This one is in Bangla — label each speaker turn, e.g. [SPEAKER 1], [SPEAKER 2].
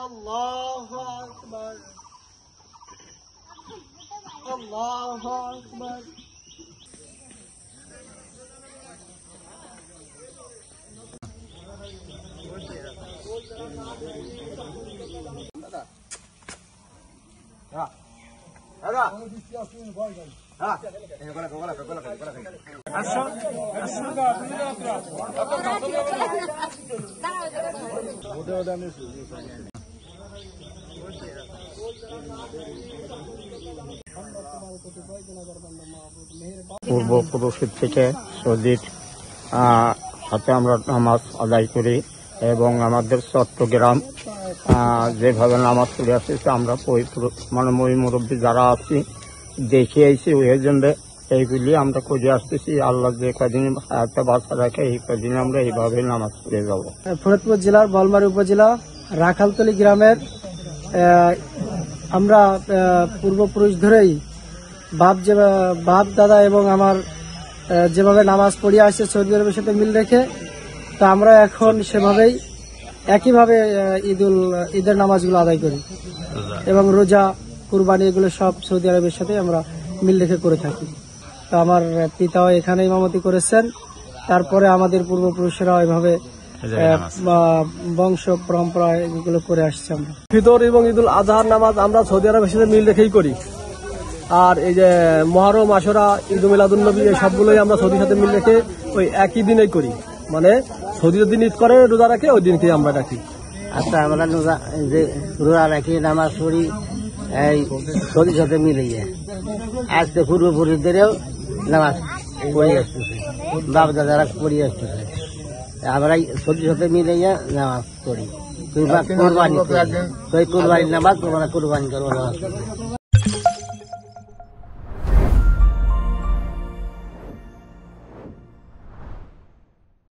[SPEAKER 1] আল্লাহু আকবার, আল্লাহু আকবার।
[SPEAKER 2] পূর্বপুরুষের থেকে সৌদির সাথে আমরা নামাজ আদায় করি এবং আমাদের চট্টগ্রাম যেভাবে নামাজ পড়ে আসতেছে আমরা মানে মুরব্বী যারা আছি দেখে আইছি ওই জন্য এইগুলি আমরা করে আসতেছি। আল্লাহ যে কদিন হায়াতে বাঁচা রাখে এই কদিন আমরা এইভাবে নামাজ পড়ে যাবো।
[SPEAKER 3] ফরিদপুর জেলার বলমারী উপজেলা রাখালতলী গ্রামের আমরা পূর্বপুরুষ ধরেই বাপ দাদা এবং আমার যেভাবে নামাজ পড়িয়ে আসছে সৌদি আরবের সাথে মিল রেখে, তা আমরা এখন সেভাবেই একইভাবে ঈদের নামাজগুলো আদায় করি এবং রোজা কুরবানি এগুলো সব সৌদি আরবের সাথে আমরা মিল রেখে করে থাকি। তো আমার পিতাও এখানে ইমামতি করেছেন, তারপরে আমাদের পূর্বপুরুষেরা এভাবে বংশ পরম্পরা এগুলো করে আসছে। আমরা
[SPEAKER 4] ফিতর এবং ঈদুল আজহার নামাজ আমরা সৌদি আরবের সাথে মিল রেখেই করি। আর এই যে মহরম, আশুরা, ঈদ মিলাদুন্নবী এই সবগুলোই আমরা সৌদির সাথে মিল রেখে ওই একই দিনেই করি, মানে সৌদি দিন ঈদ করে রোজা রাখে ওই দিনকে আমরা রাখি।
[SPEAKER 3] আচ্ছা, আমরা রোজা রাখি, নামাজ পড়ি এই সৌদির সাথে মিলিয়ে আজকে পূর্বপুরুষদেরও নামাজ পড়ে আসতেছে, বাপ দাদারা পড়ে আসতেছে, আমরা সৌদির সাথে মিলিয়ে নামাজ পড়ি। কোরবানির নামাজ তোমরা কোরবানি করবো নামাজ।